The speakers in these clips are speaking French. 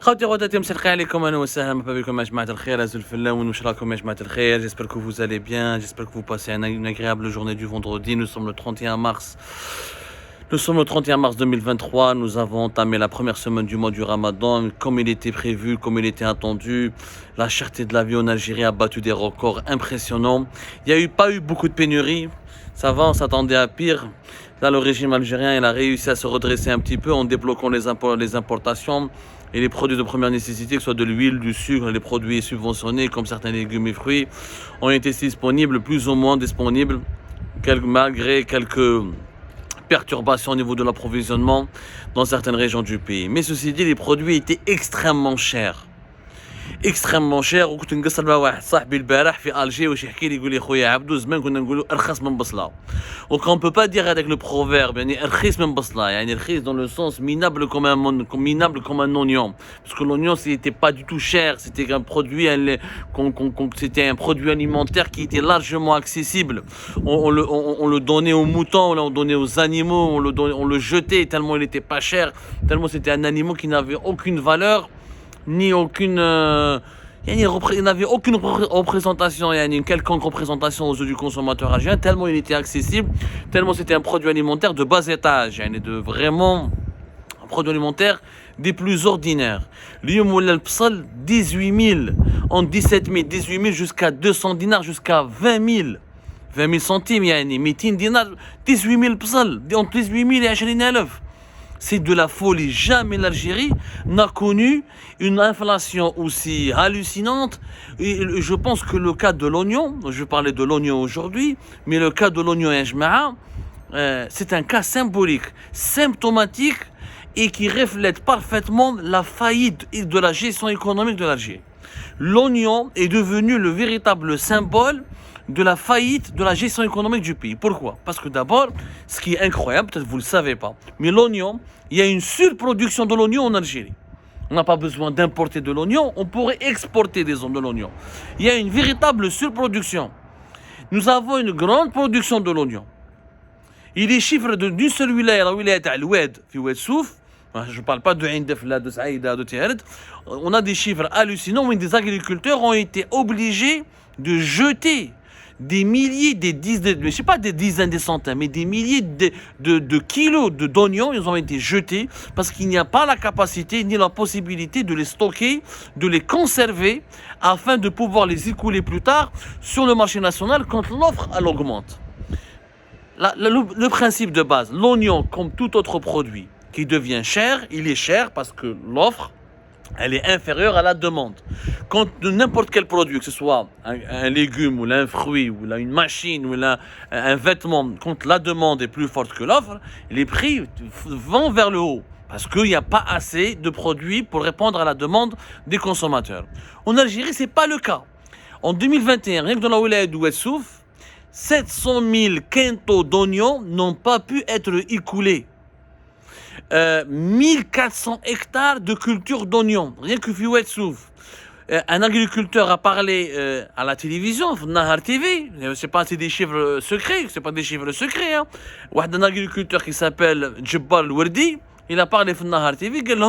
خوتي غداتي مسرقين عليكم اهلا وسهلا مرحبا بكم يا جماعه الخير ازول الفلاون واش راكم يا جماعه الخير j'espère que vous allez bien j'espère que vous passez une agréable journée du vendredi nous sommes le 31 mars 2023, nous avons entamé la première semaine du mois du Ramadan, comme il était prévu, comme il était attendu. La cherté de la vie en Algérie a battu des records impressionnants. Il n'y a pas eu beaucoup de pénuries, ça va, on s'attendait à pire. Là, le régime algérien, il a réussi à se redresser un petit peu en débloquant les importations et les produits de première nécessité, que ce soit de l'huile, du sucre, les produits subventionnés comme certains légumes et fruits, ont été disponibles, plus ou moins disponibles, malgré quelques perturbations au niveau de l'approvisionnement dans certaines régions du pays. Mais ceci dit, les produits étaient extrêmement chers. اكستريممون شير. وكنت نقصر مع واحد صاحبي البارح في الجي واش يحكي لي يقول لي خويا عبدو زمان كنا نقولوا ارخص من بصله. دونك اون بو با دير هذاك لو بروفيرب يعني رخيص من بصله يعني رخيص dans le sens minable comme un oignon parce que l'oignon c'était pas du tout cher, c'était un produit c'était un produit alimentaire qui était largement accessible. On le donnait aux moutons, on le donnait aux animaux, on le jetait tellement il était pas cher, tellement c'était un animal qui n'avait aucune valeur ni aucune il n'avait aucune représentation, une quelconque représentation aux yeux du consommateur algérien, tellement il était accessible, tellement c'était un produit alimentaire de bas étage, de vraiment un produit alimentaire des plus ordinaires. اليوم ولا البصل 18 000 en 17 000 18 000 jusqu'à 200 dinars jusqu'à 20 000 centimes يعني 200 dinars 18 000 بصل entre 18 000 et 20 000. C'est de la folie. Jamais l'Algérie n'a connu une inflation aussi hallucinante. Et je pense que le cas de l'oignon, je parlais de l'oignon aujourd'hui, mais le cas de l'oignon c'est un cas symbolique, symptomatique et qui reflète parfaitement la faillite de la gestion économique de l'Algérie. L'oignon est devenu le véritable symbole de la faillite de la gestion économique du pays. Pourquoi? Parce que d'abord, ce qui est incroyable, peut-être vous ne le savez pas, mais l'oignon, il y a une surproduction de l'oignon en Algérie. On n'a pas besoin d'importer de l'oignon, on pourrait exporter de l'oignon. Il y a une véritable surproduction. Nous avons une grande production de l'oignon. Il est chiffre d'une seule wilaya, la wilaya Al-Oued, fi Oued Souf. Je ne parle pas de Indef, de Saïda, de Tihared. On a des chiffres hallucinants où des agriculteurs ont été obligés de jeter des milliers, des dizaines, je sais pas des dizaines, des centaines, mais des milliers de kilos d'oignons, ils ont été jetés parce qu'il n'y a pas la capacité ni la possibilité de les stocker, de les conserver afin de pouvoir les écouler plus tard sur le marché national quand l'offre elle augmente. Le principe de base, l'oignon comme tout autre produit qui devient cher, il est cher parce que l'offre elle est inférieure à la demande. Quand n'importe quel produit, que ce soit un légume ou un fruit ou une machine ou un vêtement, quand la demande est plus forte que l'offre, les prix vont vers le haut parce qu'il n'y a pas assez de produits pour répondre à la demande des consommateurs. En Algérie, ce n'est pas le cas. En 2021, rien que dans la wilaya d'Oued Souf, 700 000 quintaux d'oignons n'ont pas pu être écoulés. 1400 hectares de culture d'oignons, rien que Oued Souf. Un agriculteur a parlé à la télévision, Nahar TV, c'est pas des chiffres secrets, c'est pas des chiffres secrets. Hein. Un agriculteur qui s'appelle Djebbar Al-Wardi, il a parlé à Nahar TV, il a dit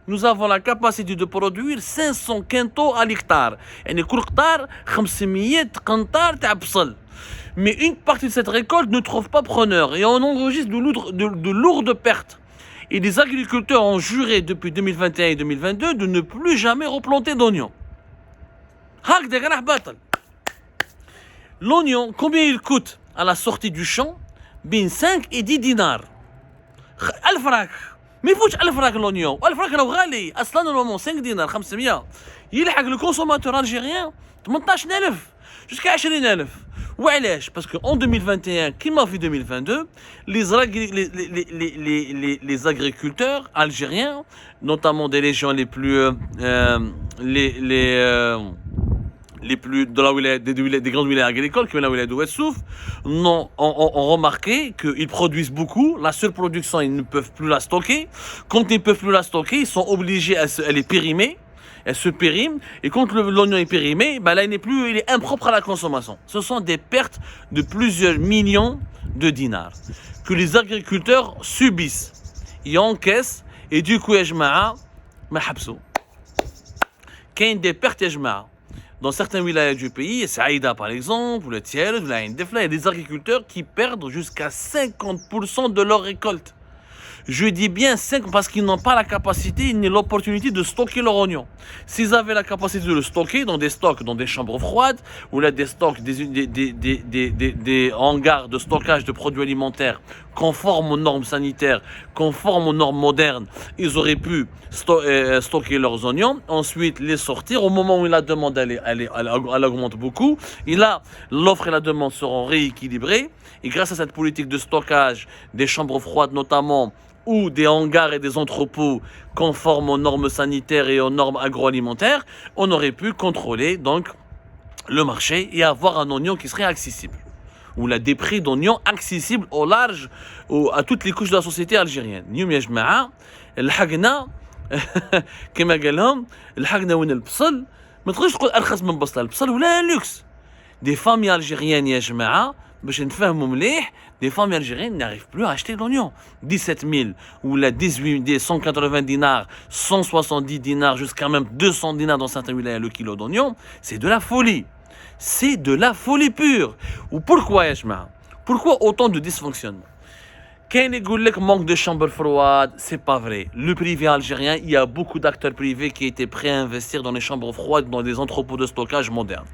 nous avons la capacité de produire 500 quintaux à l'hectare. Et كل hectare 500 قنطار تاع بصل. Mais une partie de cette récolte ne trouve pas preneur et on enregistre de lourdes pertes. Et les agriculteurs ont juré depuis 2021 et 2022 de ne plus jamais replanter d'oignons. L'oignon, combien il coûte à la sortie du champ? Bin 5 et 10 dinars. Al-Frak. Mais il faut Al-Frak l'oignon. Al-Frak est غالي. أصلاً normalement 5 dinars, 500. يلحق le consommateur algérien 18,000 jusqu'à 20,000. وعلاش؟ parce qu'en 2021 comme en 2022 les agriculteurs algériens notamment des régions les plus de la wilaya, des grandes wilayas agricoles qui est la wilaya de Oued Souf ont remarqué qu'ils produisent beaucoup, la surproduction ils ne peuvent plus la stocker, quand ils ne peuvent plus la stocker ils sont obligés à les périmer. Elle se périme, et quand l'oignon est périmé, là il est impropre à la consommation. Ce sont des pertes de plusieurs millions de dinars que les agriculteurs subissent. Ils encaissent, et du coup, ma habsou. qu'il y a des pertes dans certains wilayas du pays, Saïda par exemple, ou le Tiel, ou la Indefla, il y a des agriculteurs qui perdent jusqu'à 50% de leur récolte. Je dis bien 5 parce qu'ils n'ont pas la capacité ni l'opportunité de stocker leur oignon. S'ils avaient la capacité de le stocker dans des stocks, dans des chambres froides, ou là des stocks, des hangars de stockage de produits alimentaires conformes aux normes sanitaires, conformes aux normes modernes, ils auraient pu stocker leurs oignons, ensuite les sortir. Au moment où la demande elle augmente beaucoup, et là l'offre et la demande seront rééquilibrées, et grâce à cette politique de stockage, des chambres froides notamment, ou des hangars et des entrepôts conformes aux normes sanitaires et aux normes agroalimentaires, on aurait pu contrôler donc le marché et avoir un oignon qui serait accessible. Ou des prix d'oignons accessibles au large, à toutes les couches de la société algérienne. اليوم يا جماعة الحقنا كما قال لهم الحقنا وين البصل ما تقدرش تقول أرخص من بصل البصل ولا لوكس. Des familles algériennes يا جماعة باش نفهموا مليح, des familles algériennes n'arrivent plus à acheter l'oignon. 17 000 ou 180 dinars, 170 dinars, jusqu'à même 200 dinars dans certains wilayas le kilo d'oignon, c'est de la folie. C'est de la folie pure. Ou pourquoi, Yashma? Pourquoi autant de dysfonctionnement? Quand il dit que manque de chambres froides, c'est pas vrai. Le privé algérien, il y a beaucoup d'acteurs privés qui étaient prêts à investir dans les chambres froides, dans des entrepôts de stockage modernes.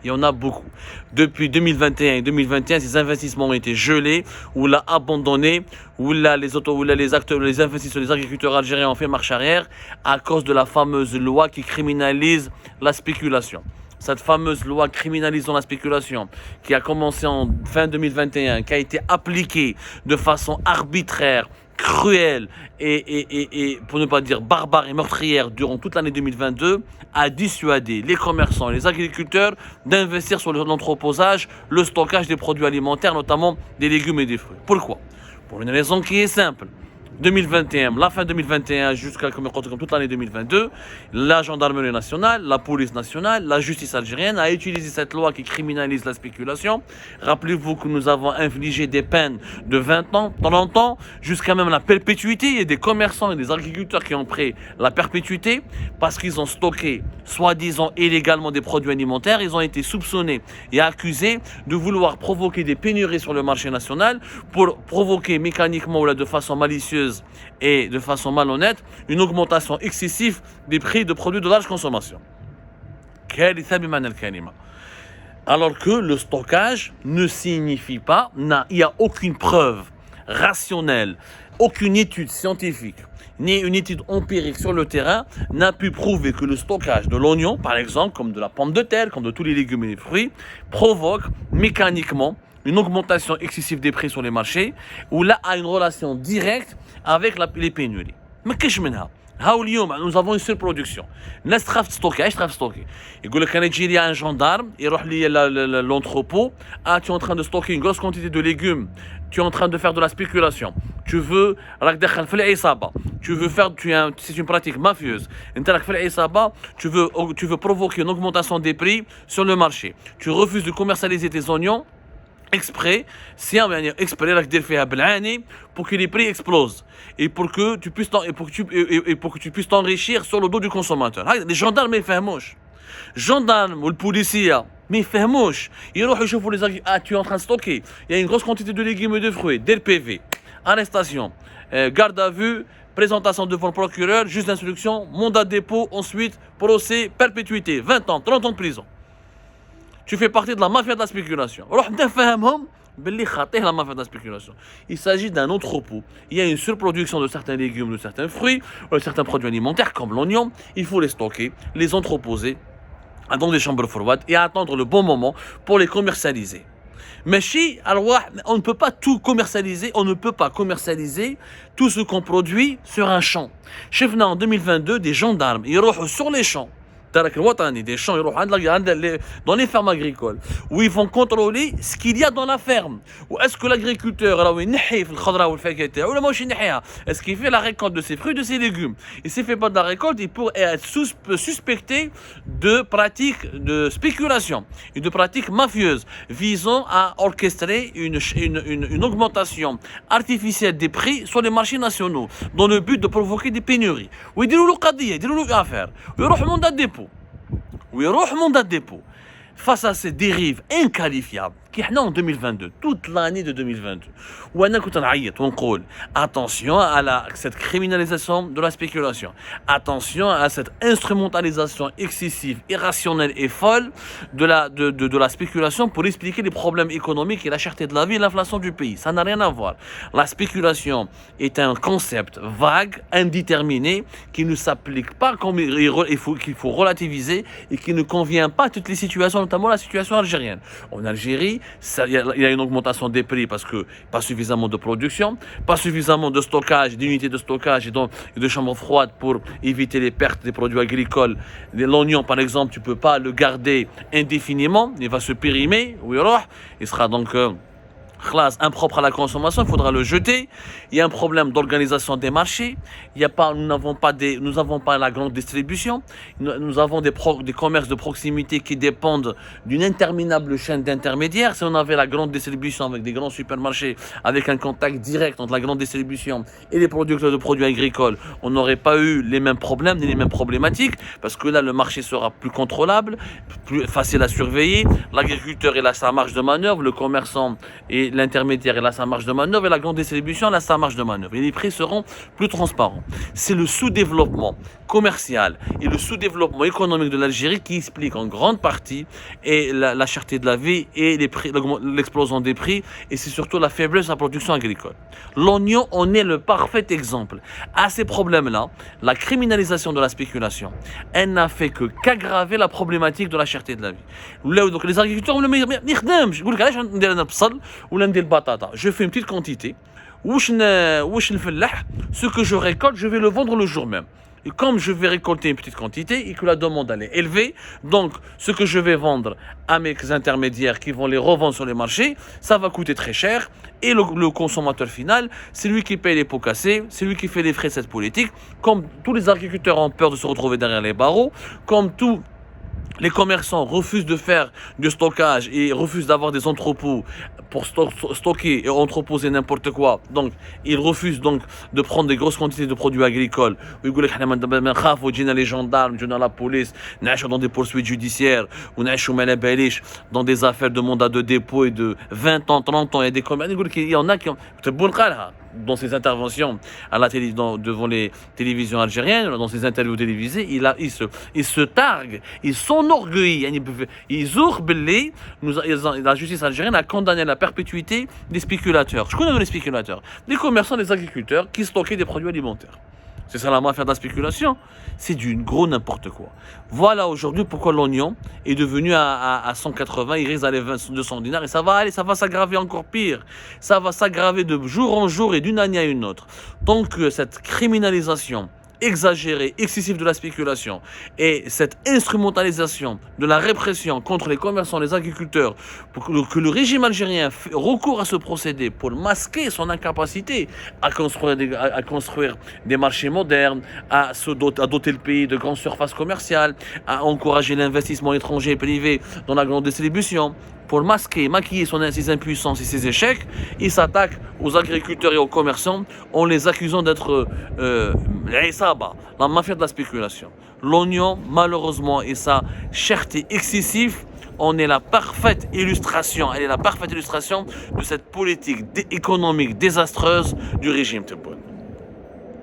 Il y en a beaucoup. Depuis 2021 et 2021, ces investissements ont été gelés, ou là abandonnés, ou là les acteurs, les investisseurs, les agriculteurs algériens ont fait marche arrière à cause de la fameuse loi qui criminalise la spéculation. Cette fameuse loi criminalisant la spéculation qui a commencé en fin 2021, qui a été appliquée de façon arbitraire, cruelle et pour ne pas dire barbare et meurtrière durant toute l'année 2022, a dissuadé les commerçants et les agriculteurs d'investir sur l'entreposage, le stockage des produits alimentaires, notamment des légumes et des fruits. Pourquoi? Pour une raison qui est simple. 2021, la fin 2021 jusqu'à comme toute l'année 2022, la gendarmerie nationale, la police nationale, la justice algérienne a utilisé cette loi qui criminalise la spéculation. Rappelez-vous que nous avons infligé des peines de 20 ans, 30 ans, jusqu'à même la perpétuité. Il y a des commerçants et des agriculteurs qui ont pris la perpétuité parce qu'ils ont stocké, soi-disant illégalement, des produits alimentaires. Ils ont été soupçonnés et accusés de vouloir provoquer des pénuries sur le marché national pour provoquer mécaniquement ou de façon malicieuse et de façon malhonnête une augmentation excessive des prix de produits de large consommation. Alors que le stockage ne signifie pas, il n'y a aucune preuve rationnelle, aucune étude scientifique, ni une étude empirique sur le terrain n'a pu prouver que le stockage de l'oignon, par exemple, comme de la pomme de terre, comme de tous les légumes et les fruits, provoque mécaniquement une augmentation excessive des prix sur les marchés, où là a une relation directe avec les pénuries. Mais qu'est-ce que nous avons une surproduction. الناس تخاف تستوكي. علاش تخاف تستوكي؟ يقول لك كان يجي لي un gendarme, يروح لي l'entrepôt, tu es en train de stocker une grosse quantité de légumes, tu es en train de faire de la spéculation, tu veux راك داخل في العصابة, tu veux faire, c'est une pratique mafieuse, انت راك في العصابة, tu veux provoquer une augmentation des prix sur le marché, tu refuses de commercialiser tes oignons exprès, pour que les prix explosent et pour que tu puisses t'enrichir sur le dos du consommateur. Les gendarmes ils فهموش. Gendarmes ou le policier mais ils فهموش. يروحوا يشوفوا les agriculteurs. Tu es en train de stocker. Il y a une grosse quantité de légumes et de fruits. DLPV, arrestation, garde à vue, présentation devant le procureur, juge d'instruction, mandat de dépôt, ensuite procès, perpétuité, 20 ans, 30 ans de prison. Tu fais partie de la mafia de la spéculation. Il s'agit d'un entrepôt. Il y a une surproduction de certains légumes, de certains fruits, de certains produits alimentaires comme l'oignon. Il faut les stocker, les entreposer dans des chambres froides et attendre le bon moment pour les commercialiser. Mais on ne peut pas tout commercialiser, on ne peut pas commercialiser tout ce qu'on produit sur un champ. Chef en 2022, des gendarmes, ils roulent sur les champs. Des champs dans les fermes agricoles où ils vont contrôler ce qu'il y a dans la ferme. Ou est-ce que l'agriculteur est-ce qu'il fait la récolte de ses fruits, de ses légumes? Et s'il ne fait pas de la récolte, il pourrait être suspecté de pratiques de spéculation et de pratiques mafieuses visant à orchestrer une augmentation artificielle des prix sur les marchés nationaux dans le but de provoquer des pénuries. Ou ils disent affaire, ils mandat de dépôt. ويروح mandat de dépôt. Face à ces dérives inqualifiables, qui est en 2022, toute l'année de 2022, où on attention à cette criminalisation de la spéculation, attention à cette instrumentalisation excessive, irrationnelle et folle de la spéculation pour expliquer les problèmes économiques et la cherté de la vie et l'inflation du pays. Ça n'a rien à voir. La spéculation est un concept vague, indéterminé, qui ne s'applique pas comme qu'il faut relativiser et qui ne convient pas à toutes les situations, notamment la situation algérienne. En Algérie, il y a une augmentation des prix parce que pas suffisamment de production, pas suffisamment de stockage, d'unités de stockage et de chambres froides pour éviter les pertes des produits agricoles. L'oignon, par exemple, tu ne peux pas le garder indéfiniment, il va se périmer, il sera donc impropre à la consommation, il faudra le jeter. Il y a un problème d'organisation des marchés. Nous n'avons pas la grande distribution. Nous avons des commerces de proximité qui dépendent d'une interminable chaîne d'intermédiaires. Si on avait la grande distribution avec des grands supermarchés, avec un contact direct entre la grande distribution et les producteurs de produits agricoles, on n'aurait pas eu les mêmes problèmes ni les mêmes problématiques, parce que là, le marché sera plus contrôlable, plus facile à surveiller. L'agriculteur, il a sa marge de manœuvre, le commerçant et l'intermédiaire, il a sa marge de manœuvre, et la grande distribution, elle a sa marge de manœuvre. Et les prix seront plus transparents. C'est le sous-développement commercial et le sous-développement économique de l'Algérie qui explique en grande partie la cherté de la vie et l'explosion des prix, et c'est surtout la faiblesse de la production agricole. L'oignon en est le parfait exemple. À ces problèmes-là, la criminalisation de la spéculation, elle n'a fait qu'aggraver la problématique de la cherté de la vie. Donc les agriculteurs, je fais une petite quantité, ce que je récolte, je vais le vendre le jour même. Et comme je vais récolter une petite quantité et que la demande elle est élevée, donc ce que je vais vendre à mes intermédiaires qui vont les revendre sur les marchés, ça va coûter très cher. Et le consommateur final, c'est lui qui paye les pots cassés, c'est lui qui fait les frais de cette politique. Comme tous les agriculteurs ont peur de se retrouver derrière les barreaux, comme tous les commerçants refusent de faire du stockage et refusent d'avoir des entrepôts pour stocker et entreposer n'importe quoi. Donc, ils refusent donc de prendre des grosses quantités de produits agricoles. Ils disent les gendarmes, la police, dans des poursuites judiciaires, ou dans des affaires de mandat de dépôt et de 20 ans, 30 ans. Il y en a qui ont dans ses interventions à la télé, devant les télévisions algériennes, dans ses interviews télévisées, il se targue, il s'enorgueillit, la justice algérienne a condamné la perpétuité des spéculateurs. Je connais les spéculateurs, des commerçants, des agriculteurs qui stockaient des produits alimentaires. C'est ça la mafia de la spéculation. C'est du gros n'importe quoi. Voilà aujourd'hui pourquoi l'oignon est devenu à 180, il risque d'aller 200 dinars et ça va s'aggraver encore pire. Ça va s'aggraver de jour en jour et d'une année à une autre. Tant que cette criminalisation exagérée, excessive de la spéculation et cette instrumentalisation de la répression contre les commerçants, les agriculteurs, pour que le régime algérien recourt à ce procédé pour masquer son incapacité à construire des marchés modernes, à doter le pays de grandes surfaces commerciales, à encourager l'investissement étranger et privé dans la grande distribution. Pour maquiller ses impuissances et ses échecs, il s'attaque aux agriculteurs et aux commerçants en les accusant d'être la mafia de la spéculation. L'oignon, malheureusement, et sa cherté excessive, elle est la parfaite illustration de cette politique économique désastreuse du régime Tebboune.